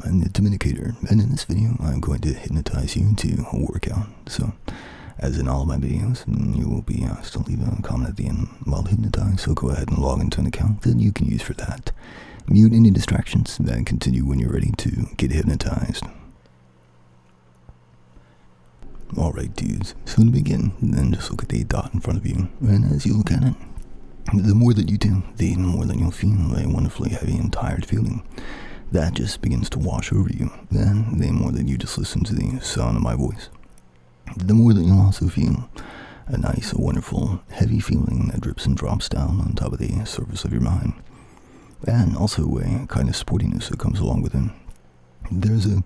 I'm the Dominicator, and in this video, I'm going to hypnotize you to a workout. So, as in all of my videos, you will be asked to leave a comment at the end while hypnotized, so go ahead and log into an account that you can use for that. Mute any distractions, then continue when you're ready to get hypnotized. Alright dudes, so to begin, then just look at the dot in front of you, and as you look at it, the more that you do, the more that you'll feel a wonderfully heavy and tired feeling. That just begins to wash over you. Then, the more that you just listen to the sound of my voice, the more that you'll also feel a nice, wonderful, heavy feeling that drips and drops down on top of the surface of your mind. And also a kind of sportiness that comes along with it. There's a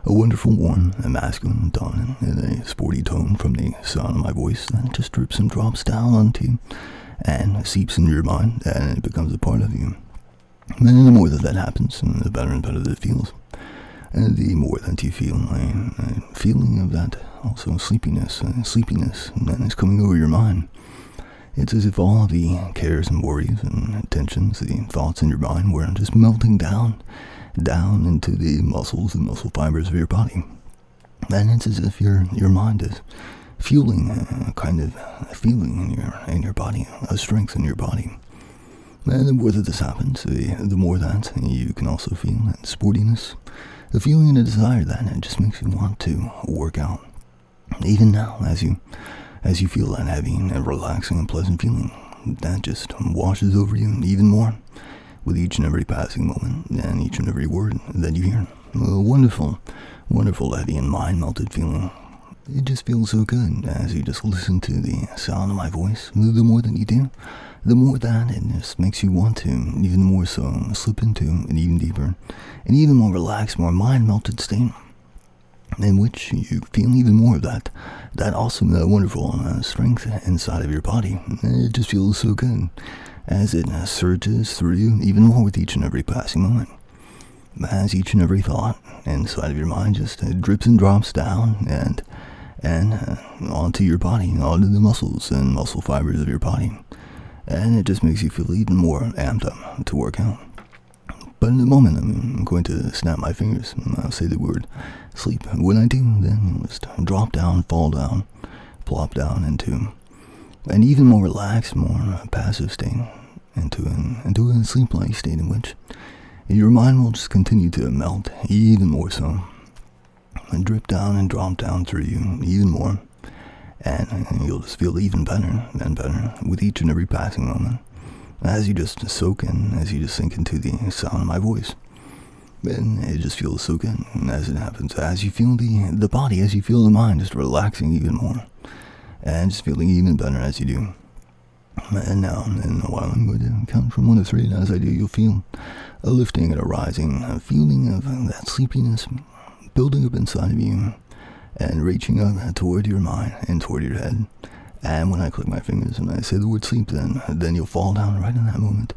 wonderful warm, a masculine, dominant, and a sporty tone from the sound of my voice that just drips and drops down onto you and seeps into your mind, and it becomes a part of you. And the more that happens, the better and better that it feels. And the more that you feel a feeling of that also sleepiness that is coming over your mind. It's as if all the cares and worries and tensions, the thoughts in your mind were just melting down into the muscles and muscle fibers of your body. And it's as if your mind is fueling a kind of feeling in your body, a strength in your body. And the more that this happens, the more that you can also feel that sportiness, the feeling and the desire that it just makes you want to work out. Even now, as you feel that heavy and relaxing and pleasant feeling, that just washes over you even more with each and every passing moment and each and every word that you hear. A wonderful, wonderful heavy and mind-melted feeling. It just feels so good as you just listen to the sound of my voice. The more that you do, the more that it just makes you want to even more so slip into an even deeper and even more relaxed, more mind-melted state in which you feel even more of that awesome, wonderful strength inside of your body. It just feels so good as it surges through you even more with each and every passing moment. As each and every thought inside of your mind just drips and drops down and onto your body, onto the muscles and muscle fibers of your body. And it just makes you feel even more amped up to work out. But in a moment, I'm going to snap my fingers and I'll say the word sleep. When I do, then you'll just drop down, fall down, plop down into an even more relaxed, more passive state, into a sleep-like state in which your mind will just continue to melt even more so, and drip down and drop down through you even more, and you'll just feel even better and better with each and every passing moment, as you just soak in, as you just sink into the sound of my voice. And it just feels so good as it happens, as you feel the body, as you feel the mind just relaxing even more, and just feeling even better as you do. And now, in a while, I'm going to count from 1 to 3, and as I do, you'll feel a lifting and a rising, a feeling of that sleepiness building up inside of you, and reaching up toward your mind and toward your head. And when I click my fingers and I say the word sleep, then you'll fall down right in that moment,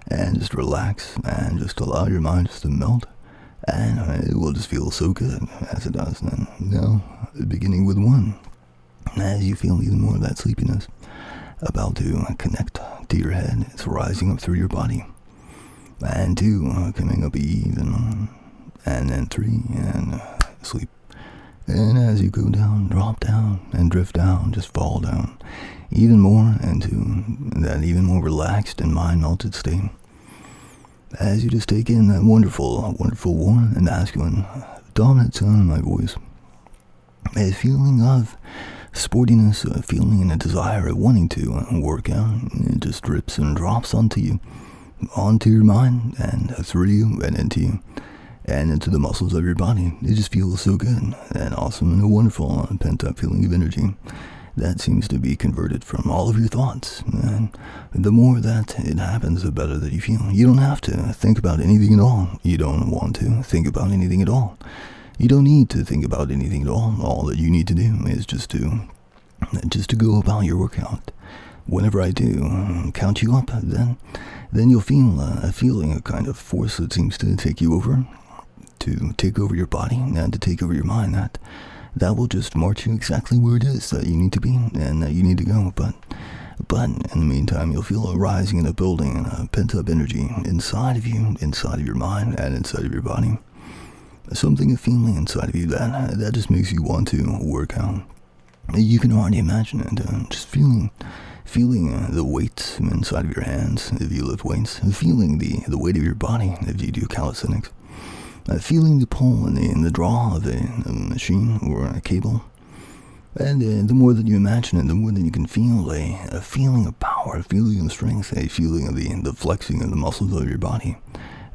and just relax, and just allow your mind just to melt, and it will just feel so good as it does. And now, beginning with 1, as you feel even more of that sleepiness about to connect to your head, it's rising up through your body, and 2, coming up even, and then 3, and sleep. And as you go down, drop down, and drift down, just fall down even more into that even more relaxed and mind-melted state. As you just take in that wonderful, wonderful, warm and masculine, dominant sound of my voice, a feeling of sportiness, a feeling and a desire of wanting to work out, it just drips and drops onto you, onto your mind, and through you, and into you, and into the muscles of your body. It just feels so good and awesome and a wonderful pent-up feeling of energy that seems to be converted from all of your thoughts. And the more that it happens, the better that you feel. You don't have to think about anything at all. You don't want to think about anything at all. You don't need to think about anything at all. All that you need to do is just to go about your workout. Whenever I do count you up, then you'll feel a feeling, a kind of force that seems to take you over, to take over your body and to take over your mind. That will just march you exactly where it is that you need to be and that you need to go. But in the meantime, you'll feel a rising and a building and a pent-up energy inside of you, inside of your mind, and inside of your body. a feeling inside of you that just makes you want to work out. You can already imagine it, just feeling the weight inside of your hands if you lift weights, feeling the weight of your body if you do calisthenics, feeling the pull and the draw of a machine or a cable. And the more that you imagine it, the more that you can feel a feeling of power, a feeling of strength, a feeling of the flexing of the muscles of your body.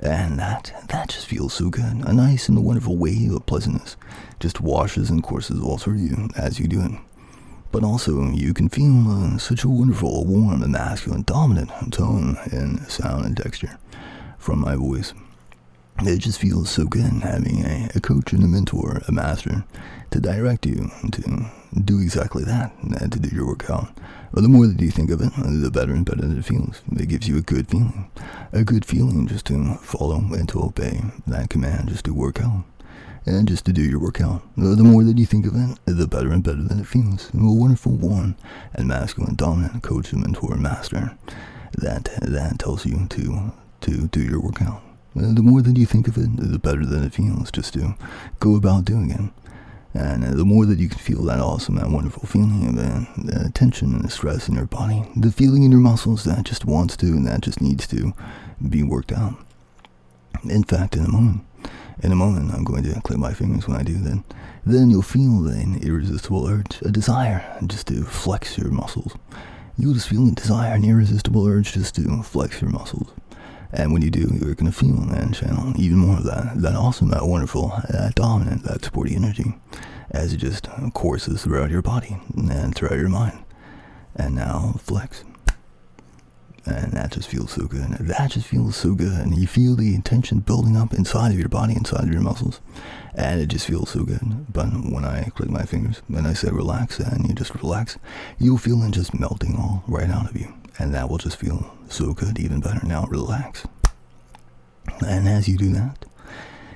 And that just feels so good. A nice and wonderful wave of pleasantness just washes and courses all through you as you do it. But also, you can feel such a wonderful, warm, and masculine, dominant tone and sound and texture from my voice. It just feels so good having a coach and a mentor, a master, to direct you to do exactly that, and to do your workout. But the more that you think of it, the better and better it feels. It gives you a good feeling just to follow and to obey that command, just to work out, and just to do your workout. The more that you think of it, the better and better that it feels. A wonderful, warm, and masculine, dominant coach and mentor, master, that tells you to do your workout. The more that you think of it, the better that it feels just to go about doing it. And the more that you can feel that awesome, that wonderful feeling of the tension and the stress in your body, the feeling in your muscles that just wants to and that just needs to be worked out. In fact, in a moment, I'm going to click my fingers when I do that. Then you'll feel an irresistible urge, a desire just to flex your muscles. You'll just feel a desire, an irresistible urge just to flex your muscles. And when you do, you're going to feel and channel even more of that awesome, that wonderful, that dominant, that sporty energy as it just courses throughout your body and throughout your mind. And now flex. And that just feels so good. That just feels so good. And you feel the tension building up inside of your body, inside of your muscles. And it just feels so good. But when I click my fingers and I say relax, and you just relax, you'll feel it just melting all right out of you. And that will just feel so good, even better. Now relax. And as you do that,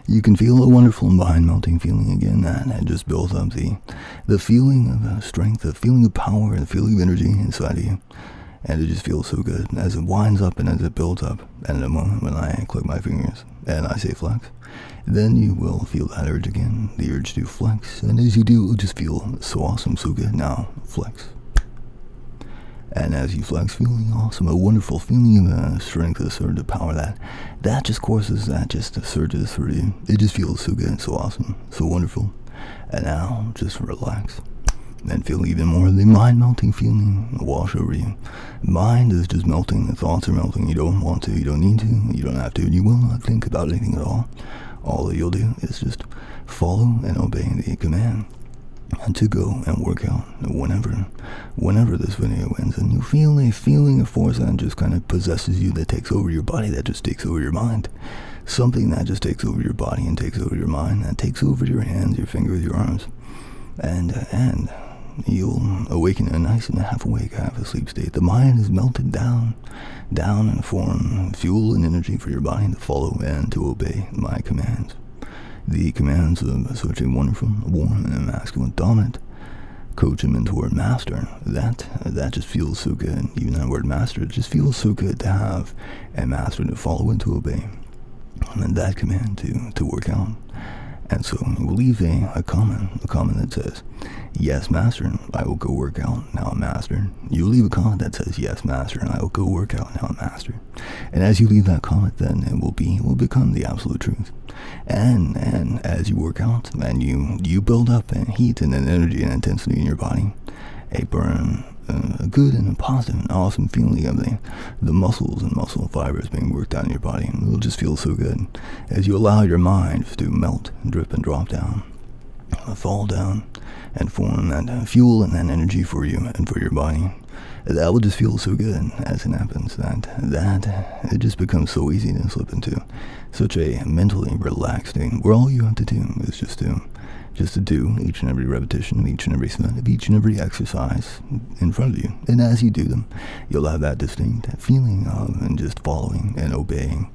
you can feel a wonderful mind-melting feeling again, and it just builds up the feeling of strength, the feeling of power, the feeling of energy inside of you. And it just feels so good as it winds up and as it builds up. And in a moment when I click my fingers and I say flex, then you will feel that urge again, the urge to flex. And as you do, it will just feel so awesome, so good. Now flex. And as you flex, feeling awesome, a wonderful feeling of strength, a surge of power, that just courses, that just surges through you. It just feels so good, so awesome, so wonderful. And now, just relax. And feel even more of the mind-melting feeling wash over you. Mind is just melting, the thoughts are melting. You don't want to, you don't need to, you don't have to, and you will not think about anything at all. All that you'll do is just follow and obey the command. And to go and work out whenever this video ends, and you feel a feeling of force that just kind of possesses you, that takes over your body, that just takes over your mind. Something that just takes over your body and takes over your mind, that takes over your hands, your fingers, your arms. And you'll awaken in a nice and half awake, half asleep state. The mind is melted down and form fuel and energy for your body to follow and to obey my commands. The commands of such a wonderful, warm, and masculine, dominant coach and mentor, master. That just feels so good. Even that word master, it just feels so good to have a master to follow and to obey. And that command to work out. And so we'll leave a comment that says, yes, master, I will go work out, now I'm master. You leave a comment that says, yes, master, and I will go work out, now I'm master. And as you leave that comment, then it will become the absolute truth. And as you work out, and you build up a heat and an energy and intensity in your body, a burn, a good and a positive and awesome feeling of the muscles and muscle fibers being worked out in your body. And it'll just feel so good as you allow your mind to melt, drip, and drop down, fall down, and form that fuel and that energy for you and for your body. That will just feel so good as it happens, that it just becomes so easy to slip into such a mentally relaxed state where all you have to do is just to do each and every repetition of each and every set of each and every exercise in front of you. And as you do them, you'll have that distinct feeling of and just following and obeying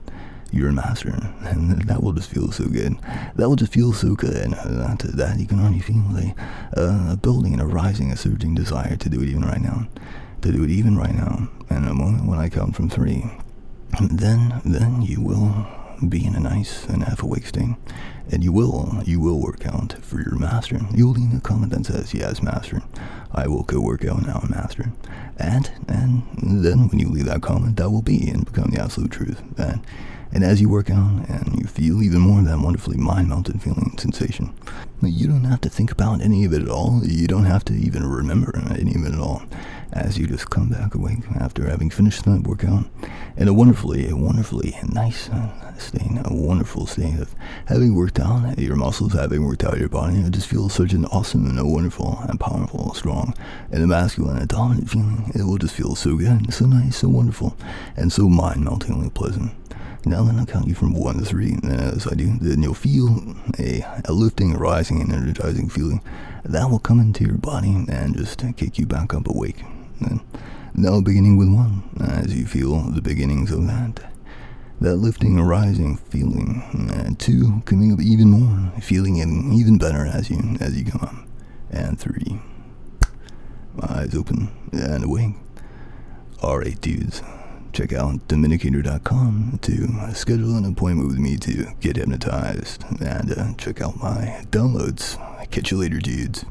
your master. And that will just feel so good. That will just feel so good that you can already feel a building and a rising, a surging desire to do it even right now. To do it even right now. And in a moment when I count from 3, then you will be in a nice and half awake state, And you will work out for your master. You'll leave a comment that says, yes, master, I will go work out now, master. And then when you leave that comment, that will be and become the absolute truth. And as you work out and you feel even more of that wonderfully mind-melting feeling and sensation, you don't have to think about any of it at all. You don't have to even remember any of it at all. As you just come back awake after having finished that workout in a wonderfully nice state, a wonderful state of having worked out your muscles, having worked out your body. It just feels such an awesome and a wonderful and powerful, strong, and a masculine and dominant feeling. It will just feel so good, so nice, so wonderful, and so mind-meltingly pleasant. Now then, I'll count you from 1 to 3, and as I do, then you'll feel a lifting, rising, and energizing feeling that will come into your body and just kick you back up awake. And now beginning with 1, as you feel the beginnings of that lifting, rising feeling, and 2, coming up even more, feeling it even better as you come up, and 3, eyes open and awake. Alright, dudes. Check out Dominicator.com to schedule an appointment with me to get hypnotized, and check out my downloads. Catch you later, dudes.